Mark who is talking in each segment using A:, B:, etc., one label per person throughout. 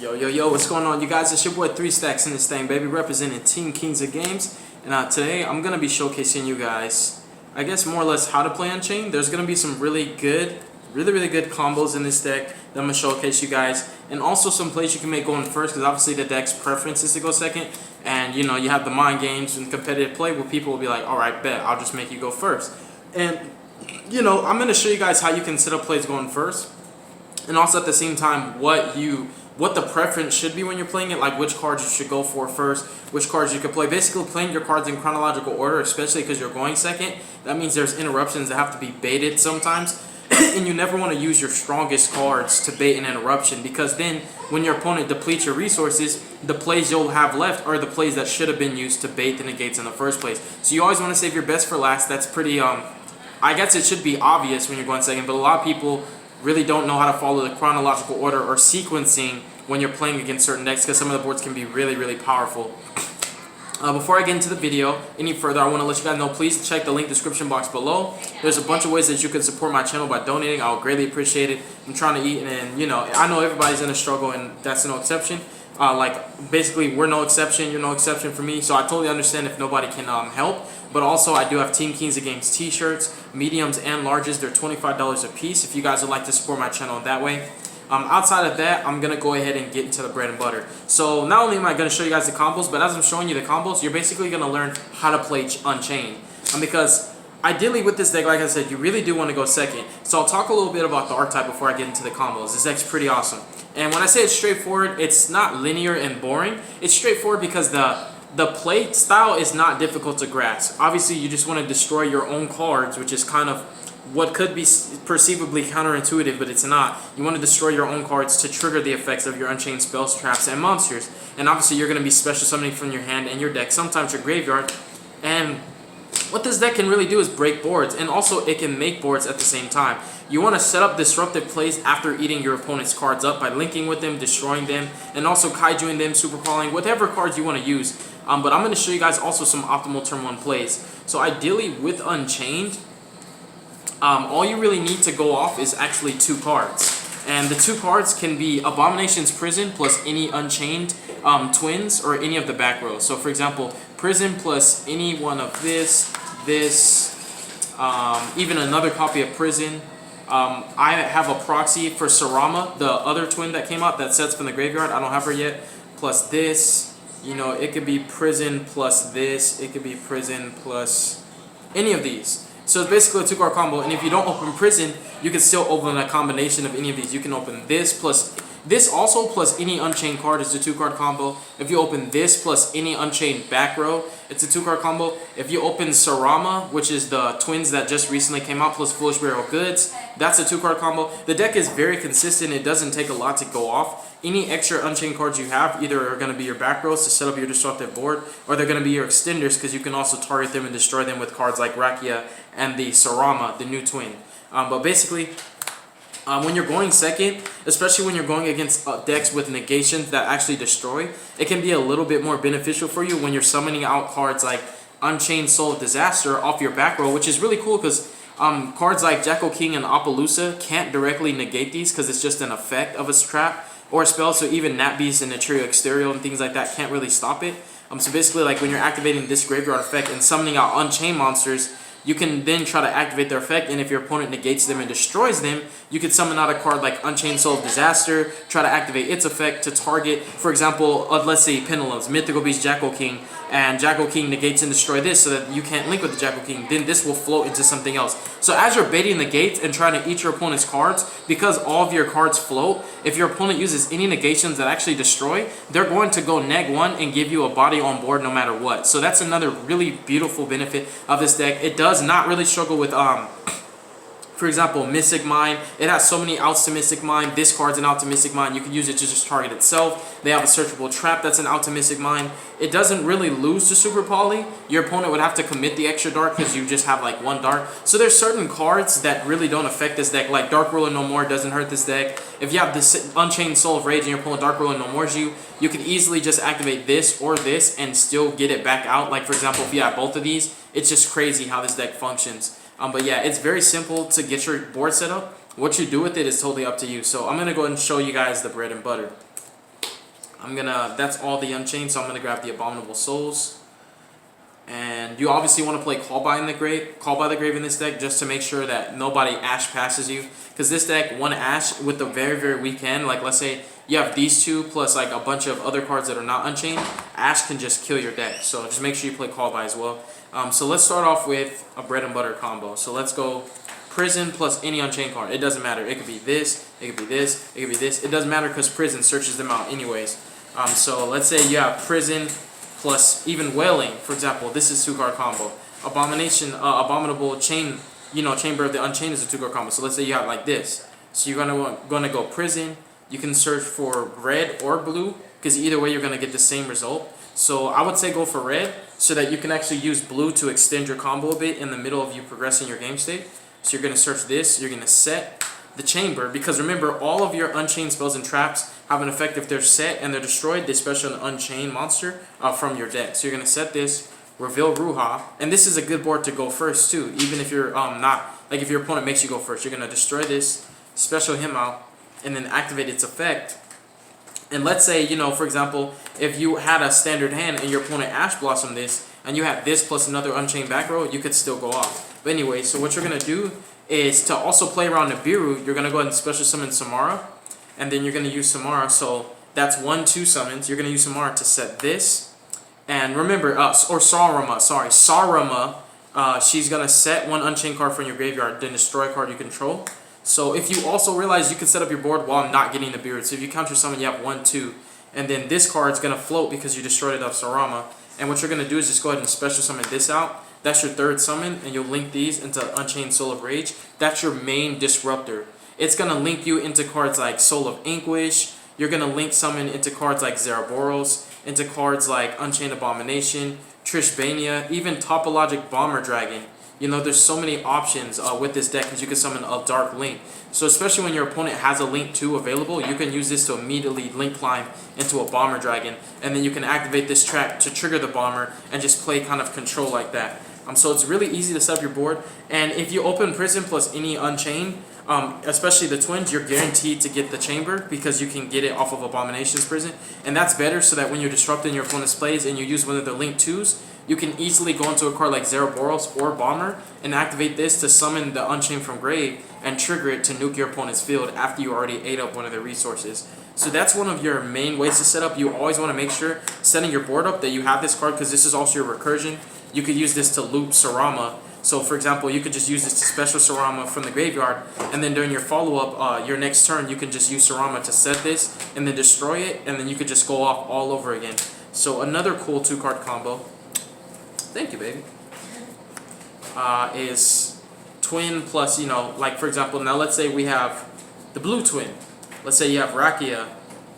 A: Yo, yo, yo, what's going on, you guys? It's your boy 3 Stacks in this thing, baby, representing Team Kings of Games. And today, I'm going to be showcasing you guys, I guess, more or less how to play Unchained. There's going to be some really good combos in this deck that I'm going to showcase you guys. And also some plays you can make going first, because obviously the deck's preference is to go second. And, you know, you have the mind games and competitive play where people will be like, alright, bet, I'll just make you go first. And, you know, I'm going to show you guys how you can set up plays going first. And also at the same time, what the preference should be when you're playing it, like which cards you should go for first, which cards you could play. Basically playing your cards in chronological order, especially because you're going second. That means there's interruptions that have to be baited sometimes. And you never want to use your strongest cards to bait an interruption, because then when your opponent depletes your resources, the plays you'll have left are the plays that should have been used to bait the negates in the first place. So you always want to save your best for last. That's pretty, I guess it should be obvious when you're going second, but a lot of people really don't know how to follow the chronological order or sequencing when you're playing against certain decks, because some of the boards can be really powerful. Before I get into the video any further, I want to let you guys know, please check the link description box below. There's a bunch of ways that you can support my channel by donating. I would greatly appreciate it. I'm trying to eat, and you know, I know everybody's in a struggle, and that's no exception. Like, basically, we're no exception, you're no exception for me, so I totally understand if nobody can help. But also, I do have Team Kings of Games t-shirts, mediums and larges. They're $25 a piece if you guys would like to support my channel that way. Outside of that, I'm going to go ahead and get into the bread and butter. So not only am I going to show you guys the combos, but as I'm showing you the combos, you're basically going to learn how to play Unchained. Because ideally with this deck, like I said, you really do want to go second. So I'll talk a little bit about the archetype before I get into the combos. This deck's pretty awesome. And when I say it's straightforward, it's not linear and boring. It's straightforward because the play style is not difficult to grasp. Obviously, you just want to destroy your own cards, which is kind of what could be perceivably counterintuitive, but it's not. You want to destroy your own cards to trigger the effects of your Unchained spells, traps, and monsters. And obviously, you're going to be special summoning from your hand and your deck, sometimes your graveyard. And what this deck can really do is break boards, and also it can make boards at the same time. You want to set up disruptive plays after eating your opponent's cards up by linking with them, destroying them, and also kaijuing them, super calling, whatever cards you want to use. But I'm going to show you guys also some optimal turn 1 plays. So ideally with Unchained, all you really need to go off is actually 2 cards. And the 2 cards can be Abomination's Prison plus any Unchained twins or any of the back rows. So for example, Prison plus any one of this, even another copy of Prison. I have a proxy for Sarama, the other twin that came out that sets from the graveyard. I don't have her yet. Plus this. You know, it could be Prison plus this. It could be Prison plus any of these. So it's basically a 2-card combo, and if you don't open Prison, you can still open a combination of any of these. You can open this plus this also plus any Unchained card is a 2-card combo. If you open this plus any Unchained back row, it's a 2-card combo. If you open Sarama, which is the twins that just recently came out, plus Foolish Burial Goods, that's a 2-card combo. The deck is very consistent. It doesn't take a lot to go off. Any extra Unchained cards you have either are going to be your back rows to set up your disruptive board, or they're going to be your extenders, because you can also target them and destroy them with cards like Rakia and the Sarama, the new twin. But basically, when you're going second, especially when you're going against decks with negations that actually destroy, it can be a little bit more beneficial for you when you're summoning out cards like Unchained Soul of Disaster off your back row, which is really cool because cards like Jackal King and Appaloosa can't directly negate these because it's just an effect of a trap or a spell. So even Nat Beast and Netrio Exterior and things like that can't really stop it. So basically, like when you're activating this graveyard effect and summoning out Unchained monsters, you can then try to activate their effect, and if your opponent negates them and destroys them, you could summon out a card like Unchained Soul of Disaster, try to activate its effect to target, for example, let's say Pendulums, Mythical Beast Jackal King, and Jackal King negates and destroy this so that you can't link with the Jackal King. Then this will float into something else. So as you're baiting the gates and trying to eat your opponent's cards, because all of your cards float, if your opponent uses any negations that actually destroy, they're going to go neg 1 and give you a body on board no matter what. So that's another really beautiful benefit of this deck. It does not really struggle with for example, Mystic Mind. It has so many outs to Mystic Mind. This card's an out to Mystic Mind. You can use it to just target itself. They have a searchable trap that's an out to Mystic Mind. It doesn't really lose to Super Poly. Your opponent would have to commit the extra dark because you just have like 1 dark. So there's certain cards that really don't affect this deck, like Dark Ruler No More doesn't hurt this deck. If you have this Unchained Soul of Rage and your opponent Dark Ruler No More's you can easily just activate this or this and still get it back out. Like for example, if you have both of these, it's just crazy how this deck functions. But yeah, it's very simple to get your board set up. What you do with it is totally up to you. So I'm going to go ahead and show you guys the bread and butter. That's all the Unchained, so I'm gonna grab the Abominable Souls. And you obviously want to play Call by the Grave in this deck just to make sure that nobody Ash passes you. Because this deck, one Ash with a very, very weak hand, like let's say you have these two plus like a bunch of other cards that are not Unchained, Ash can just kill your deck. So just make sure you play Call by as well. So let's start off with a bread and butter combo. So let's go Prison plus any Unchained card. It doesn't matter. It could be this, it could be this, it could be this. It doesn't matter because Prison searches them out anyways. So let's say you have Prison plus even Wailing, for example. This is 2-card combo. Abominable Chain, Chamber of the Unchained is a 2-card combo. So let's say you have like this. So you're gonna go Prison. You can search for red or blue because either way you're gonna get the same result. So I would say go for red so that you can actually use blue to extend your combo a bit in the middle of you progressing your game state. So you're gonna search this. You're gonna set the chamber, because remember, all of your Unchained spells and traps have an effect if they're set and they're destroyed. They special an Unchained monster from your deck. So you're going to set this, reveal Ruha, and this is a good board to go first too, even if you're not, like if your opponent makes you go first. You're going to destroy this, special him out, and then activate its effect. And let's say, for example, if you had a standard hand and your opponent Ash Blossom this, and you had this plus another Unchained back row, you could still go off. But anyway, so what you're going to do is to also play around Nibiru, you're going to go ahead and special summon Samara, and then you're going to use Samara, so that's 1-2 summons. You're going to use Samara to set this, and remember, Sarama, she's going to set one Unchained card from your graveyard, then destroy a card you control. So if you also realize you can set up your board while not getting Nibiru, so if you counter summon, you have 1-2, and then this card's going to float because you destroyed it off Sarama, and what you're going to do is just go ahead and special summon this out. That's your 3rd summon, and you'll link these into Unchained Soul of Rage. That's your main disruptor. It's going to link you into cards like Soul of Anguish. You're going to link summon into cards like Zeraboros, into cards like Unchained Abomination, Trishbania, even Topologic Bomber Dragon. There's so many options with this deck because you can summon a Dark Link. So especially when your opponent has a Link 2 available, you can use this to immediately Link climb into a Bomber Dragon. And then you can activate this trap to trigger the Bomber and just play kind of control like that. So it's really easy to set up your board. And if you open Prison plus any Unchained, especially the twins, you're guaranteed to get the chamber because you can get it off of Abomination's Prison. And that's better so that when you're disrupting your opponent's plays and you use one of the Link 2s, you can easily go into a card like Zeraboros or Bomber and activate this to summon the Unchained from grave and trigger it to nuke your opponent's field after you already ate up one of their resources. So that's one of your main ways to set up. You always want to make sure setting your board up that you have this card because this is also your recursion. You could use this to loop Sarama. So for example, you could just use this to special Sarama from the graveyard, and then during your follow-up, your next turn, you can just use Sarama to set this, and then destroy it, and then you could just go off all over again. So another cool 2-card combo, thank you baby, is twin plus, like for example, now let's say we have the blue twin. Let's say you have Rakia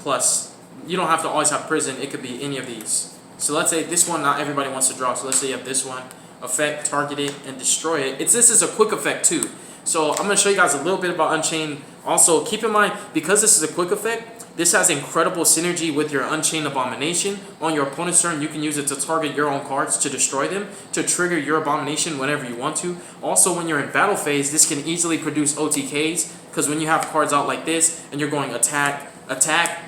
A: plus, you don't have to always have Prison, it could be any of these. So let's say this one, not everybody wants to draw. So let's say you have this one, effect, target it, and destroy it. This is a quick effect too. So I'm going to show you guys a little bit about Unchained. Also, keep in mind, because this is a quick effect, this has incredible synergy with your Unchained Abomination. On your opponent's turn, you can use it to target your own cards to destroy them, to trigger your Abomination whenever you want to. Also, when you're in battle phase, this can easily produce OTKs, because when you have cards out like this, and you're going attack,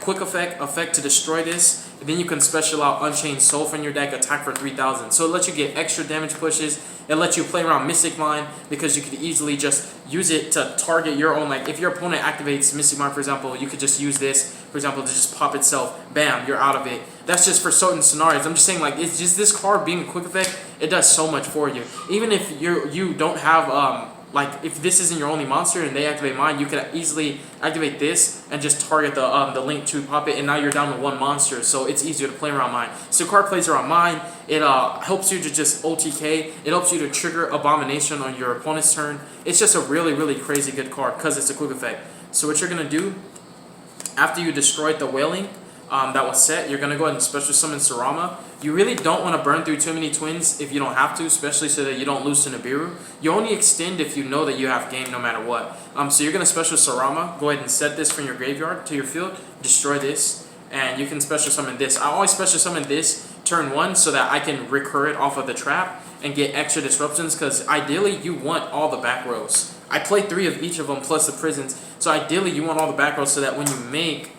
A: quick effect to destroy this, then you can special out Unchained Soul from your deck, attack for 3,000. So it lets you get extra damage pushes. It lets you play around Mystic Mine because you could easily just use it to target your own. Like if your opponent activates Mystic Mine, for example, you could just use this, for example, to just pop itself. Bam, you're out of it. That's just for certain scenarios. I'm just saying, like, it's just this card being a quick effect, it does so much for you. Even if you don't have like if this isn't your only monster and they activate mine, you can easily activate this and just target the Link to pop it, and now you're down to 1 monster, so it's easier to play around mine. So card plays around mine. It helps you to just OTK. It helps you to trigger Abomination on your opponent's turn. It's just a really, really crazy good card because it's a quick effect. So what you're going to do, after you destroyed the Wailing that was set, you're going to go ahead and special summon Sarama. You really don't want to burn through too many twins if you don't have to, especially so that you don't lose to Nibiru. You only extend if you know that you have game no matter what. So you're going to special Sarama. Go ahead and set this from your graveyard to your field. Destroy this. And you can special summon this. I always special summon this turn 1 so that I can recur it off of the trap and get extra disruptions, because ideally you want all the back rows. I play 3 of each of them plus the prisons. So ideally you want all the back rows so that when you make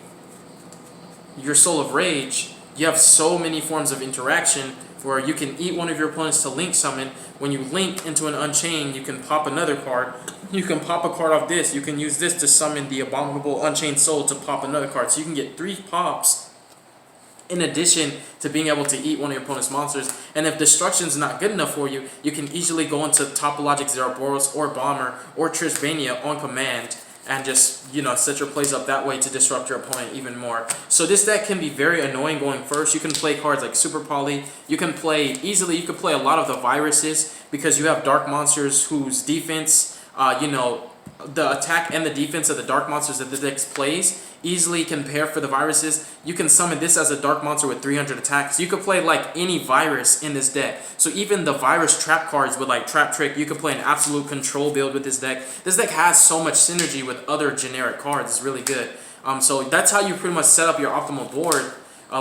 A: your Soul of Rage, you have so many forms of interaction where you can eat one of your opponents to link summon. When you link into an Unchained, you can pop another card. You can pop a card off this. You can use this to summon the Abominable Unchained Soul to pop another card. So you can get 3 pops in addition to being able to eat one of your opponent's monsters. And if Destruction's not good enough for you, you can easily go into Topologic Zeroboros or Bomber or Trishbania on command and just, you know, set your plays up that way to disrupt your opponent even more. So this deck can be very annoying going first. You can play cards like Super Poly. You can play easily, you can play a lot of the viruses because you have dark monsters whose defense, you know, the attack and the defense of the dark monsters that the deck plays easily can pair for the viruses. You can summon this as a dark monster with 300 attacks. You could play like any virus in this deck. So even the virus trap cards with like Trap Trick, you could play an absolute control build with this deck. This deck has so much synergy with other generic cards. It's really good. So that's how you pretty much set up your optimal board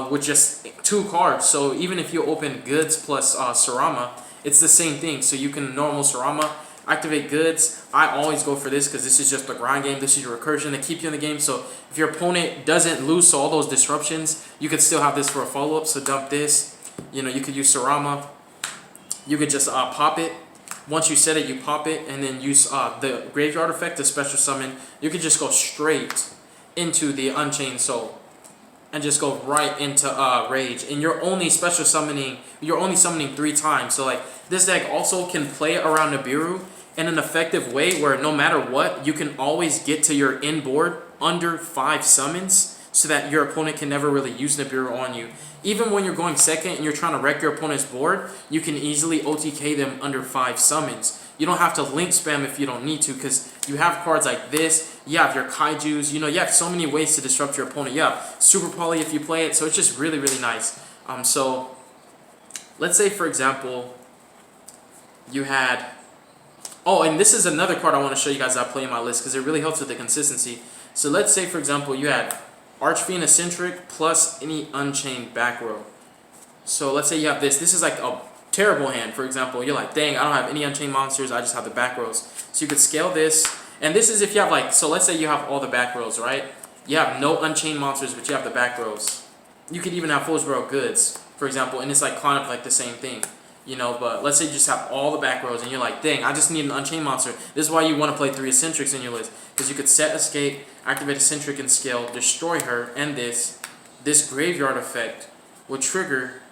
A: with just 2 cards. So even if you open Goods plus Sarama, it's the same thing. So you can normal Sarama, activate Goods. I always go for this because this is just the grind game. This is your recursion to keep you in the game. So if your opponent doesn't lose to all those disruptions, you could still have this for a follow-up. So dump this. You know, you could use Sarama. You could just pop it. Once you set it, you pop it, and then use the Graveyard Effect to special summon. You could just go straight into the Unchained Soul and just go right into Rage. And you're only special summoning, you're only summoning 3 times. So like this deck also can play around Nibiru in an effective way where no matter what, you can always get to your end board under 5 summons so that your opponent can never really use Nibiru on you. Even when you're going second and you're trying to wreck your opponent's board, you can easily OTK them under 5 summons. You don't have to link spam if you don't need to because you have cards like this. You have your Kaijus. You know, you have so many ways to disrupt your opponent. You have Super Poly if you play it. So it's just really, really nice. So let's say, for example, you had... Oh, and this is another card I want to show you guys that I play in my list because it really helps with the consistency. So let's say, for example, you had Archfiend Eccentric plus any Unchained back row. So let's say you have this. This is like a terrible hand. For example, you're like, dang, I don't have any Unchained monsters. I just have the back rows. So you could scale this. And this is if you have like, so let's say you have all the back rows, right? You have no Unchained monsters, but you have the back rows. You could even have Fullsboro Goods, for example, and it's like kind of like the same thing. You know, but let's say you just have all the back rows and you're like, dang, I just need an Unchained monster. This is why you want to play 3 Eccentrics in your list. Because you could set Escape, activate Eccentric and scale, destroy her, and this Graveyard Effect will trigger.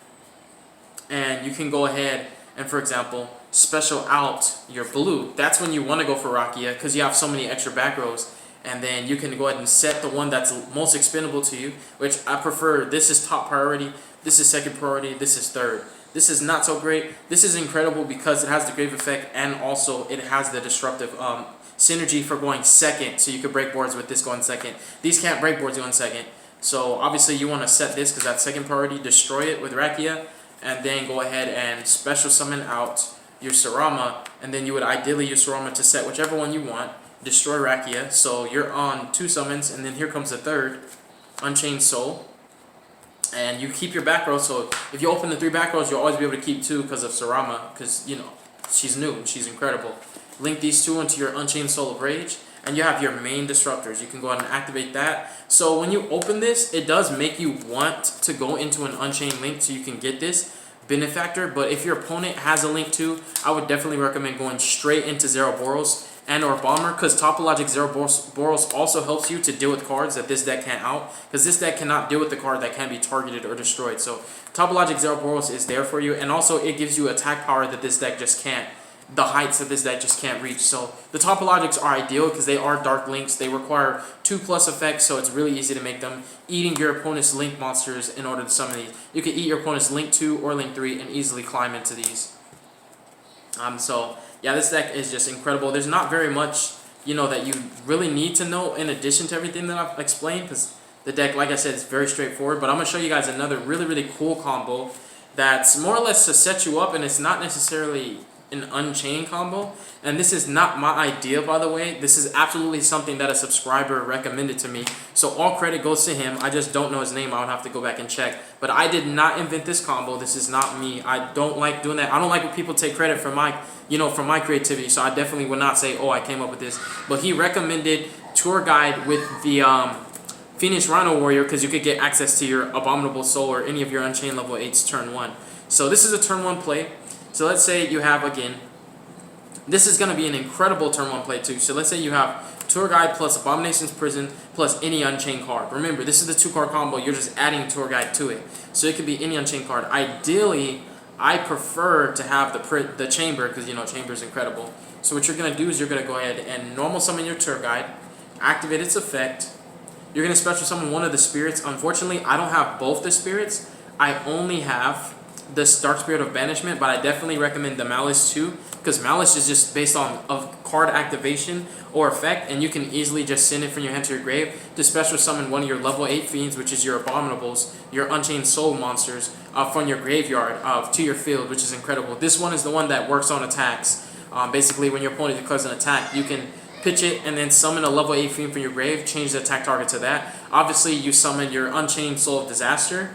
A: And you can go ahead and, for example, special out your blue. That's when you want to go for Rakia because you have so many extra back rows. And then you can go ahead and set the one that's most expendable to you, which I prefer. This is top priority. This is second priority. This is third. This is not so great. This is incredible because it has the Grave Effect and also it has the disruptive synergy for going second. So you could break boards with this going second. These can't break boards going second. So obviously you want to set this because that's second priority. Destroy it with Rakia. And then go ahead and special summon out your Sarama. And then you would ideally use Sarama to set whichever one you want. Destroy Rakia. So you're on 2 summons. And then here comes the third. Unchained Soul. And you keep your back row, so if you open the 3 back rows, you'll always be able to keep 2 because of Sarama, because, you know, she's new and she's incredible. Link these 2 into your Unchained Soul of Rage, and you have your main disruptors. You can go ahead and activate that. So when you open this, it does make you want to go into an Unchained link so you can get this benefactor, but if your opponent has a link too, I would definitely recommend going straight into Zeroboros and or Bomber, because Topologic Zeroboros also helps you to deal with cards that this deck can't out, because this deck cannot deal with the card that can be targeted or destroyed. So Topologic Zeroboros is there for you, and also it gives you attack power that this deck just can't, the heights that this deck just can't reach. So the Topologics are ideal because they are dark links. They require 2+ effects, so it's really easy to make them, eating your opponent's link monsters in order to summon these. You can eat your opponent's link 2 or link 3 and easily climb into these. So yeah, this deck is just incredible. There's not very much, you know, that you really need to know in addition to everything that I've explained, because the deck, like I said, is very straightforward. But I'm going to show you guys another really, really cool combo that's more or less to set you up, and it's not necessarily an Unchained combo. And this is not my idea, by the way. This is absolutely something that a subscriber recommended to me, so all credit goes to him. I just don't know his name. I would have to go back and check, but I did not invent this combo. This is not me. I don't like doing that. I don't like when people take credit for my, you know, for my creativity, so I definitely would not say, oh, I came up with this. But he recommended Tour Guide with the Phoenix Rhino Warrior because you could get access to your Abominable Soul or any of your Unchained level 8s turn 1. So this is a turn 1 play. So let's say you have, again, this is going to be an incredible turn 1 play too. So let's say you have Tour Guide plus Abomination's Prison plus any Unchained card. Remember, this is the 2-card combo. You're just adding Tour Guide to it. So it could be any Unchained card. Ideally, I prefer to have the Chamber because, you know, Chamber is incredible. So what you're going to do is you're going to go ahead and normal summon your Tour Guide, activate its effect. You're going to special summon one of the spirits. Unfortunately, I don't have both the spirits. I only have this Dark Spirit of Banishment, but I definitely recommend the Malice too, because Malice is just based on card activation or effect, and you can easily just send it from your hand to your grave to special summon one of your level 8 fiends, which is your Abominables, your Unchained Soul monsters, from your graveyard to your field, which is incredible. This one is the one that works on attacks. Basically, when your opponent declares an attack, you can pitch it and then summon a level 8 fiend from your grave, change the attack target to that. Obviously, you summon your Unchained Soul of Disaster,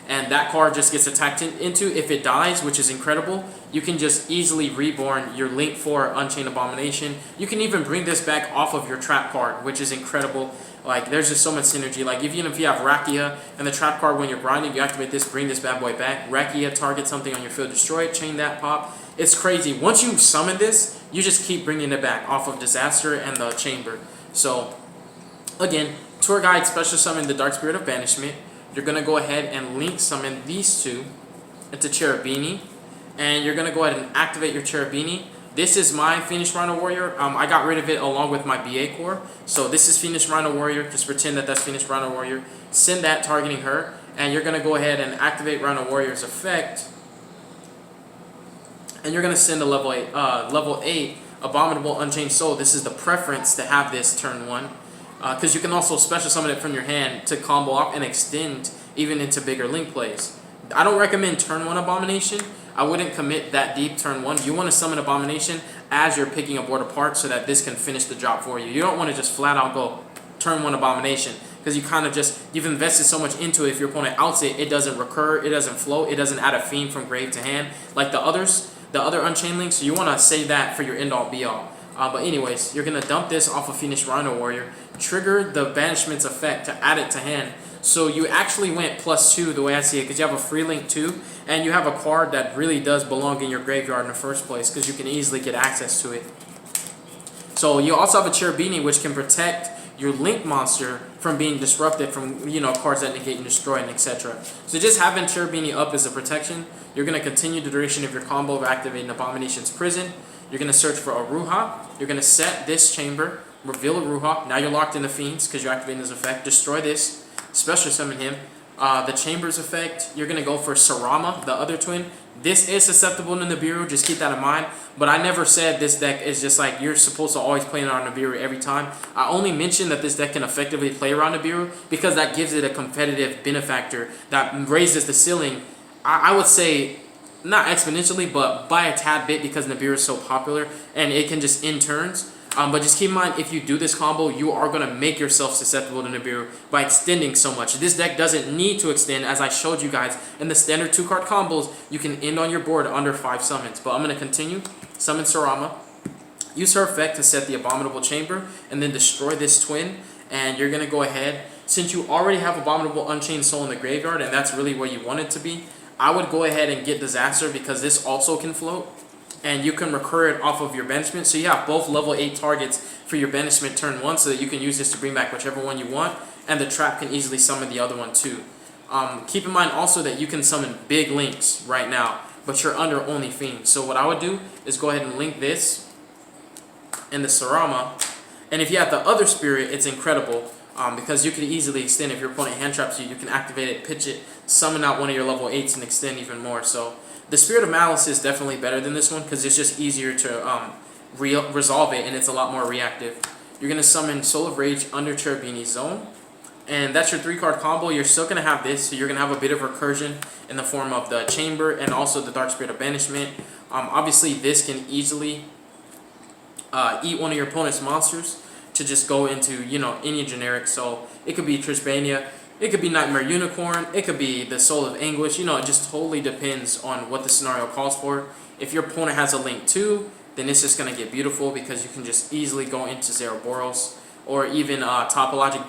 A: and that card just gets attacked into. If it dies, which is incredible, you can just easily reborn your Link 4 Unchained Abomination. You can even bring this back off of your trap card, which is incredible. Like, there's just so much synergy. Like, even if you have Rakia and the trap card, when you're grinding, you activate this, bring this bad boy back. Rakia, target something on your field, destroy it, chain that, pop. It's crazy. Once you summon this, you just keep bringing it back off of Disaster and the Chamber. So, again, Tour Guide special summon the Dark Spirit of Banishment. You're going to go ahead and link summon these two into Cherubini. And you're going to go ahead and activate your Cherubini. This is my Phoenix Rhino Warrior. I got rid of it along with my BA core. So this is Phoenix Rhino Warrior. Just pretend that that's Phoenix Rhino Warrior. Send that targeting her. And you're going to go ahead and activate Rhino Warrior's effect. And you're going to send a level 8 Abominable Unchained Soul. This is the preference to have this turn 1. Because you can also special summon it from your hand to combo off and extend even into bigger link plays. I don't recommend turn 1 Abomination. I wouldn't commit that deep turn 1. You want to summon Abomination as you're picking a board apart so that this can finish the job for you. You don't want to just flat out go turn 1 Abomination because you kind of you've invested so much into it. If your opponent outs it, it doesn't recur, it doesn't float, it doesn't add a fiend from grave to hand like the other Unchained links. So you want to save that for your end all be all. But anyways, you're going to dump this off of Phoenix Rhino Warrior, trigger the Banishment's effect to add it to hand. So you actually went +2 the way I see it because you have a free link too, and you have a card that really does belong in your graveyard in the first place because you can easily get access to it. So you also have a Cherubini which can protect your link monster from being disrupted from, you know, cards that negate and destroy and etc. So just having Cherubini up as a protection, you're going to continue the duration of your combo of activating Abomination's Prison. You're going to search for a Ruha. You're going to set this chamber, reveal a Ruha. Now you're locked into Fiends because you're activating his effect. Destroy this, special summon him. The Chamber's effect, you're going to go for Sarama, the other twin. This is susceptible to Nibiru, just keep that in mind. But I never said this deck is just like you're supposed to always play it on Nibiru every time. I only mentioned that this deck can effectively play around Nibiru because that gives it a competitive benefactor that raises the ceiling, I would say, not exponentially, but by a tad bit because Nibiru is so popular and it can just end turns. But just keep in mind, if you do this combo, you are going to make yourself susceptible to Nibiru by extending so much. This deck doesn't need to extend, as I showed you guys. In the standard 2-card combos, you can end on your board under 5 summons. But I'm going to continue. Summon Sarama. Use her effect to set the Abominable Chamber, and then destroy this twin. And you're going to go ahead. Since you already have Abominable Unchained Soul in the graveyard, and that's really where you want it to be, I would go ahead and get Disaster because this also can float. And you can recur it off of your banishment. So you have both level 8 targets for your banishment turn 1 so that you can use this to bring back whichever one you want. And the trap can easily summon the other one too. Keep in mind also that you can summon big links right now, but you're under only Fiends. So what I would do is go ahead and link this and the Sarama. And if you have the other spirit, it's incredible. Because you can easily extend. If your opponent hand traps you, you can activate it, pitch it, summon out one of your level 8s and extend even more. So the Spirit of Malice is definitely better than this one because it's just easier to resolve it and it's a lot more reactive. You're going to summon Soul of Rage under Cherubini's Zone. And that's your 3-card combo. You're still going to have this, so you're going to have a bit of recursion in the form of the Chamber and also the Dark Spirit of Banishment. Obviously, this can easily eat one of your opponent's monsters to just go into, you know, any generic. So it could be Trishbania, it could be Nightmare Unicorn, it could be the Soul of Anguish. You know, it just totally depends on what the scenario calls for. If your opponent has a Link 2, then it's just going to get beautiful because you can just easily go into Zeroboros or even Topologic Bomb.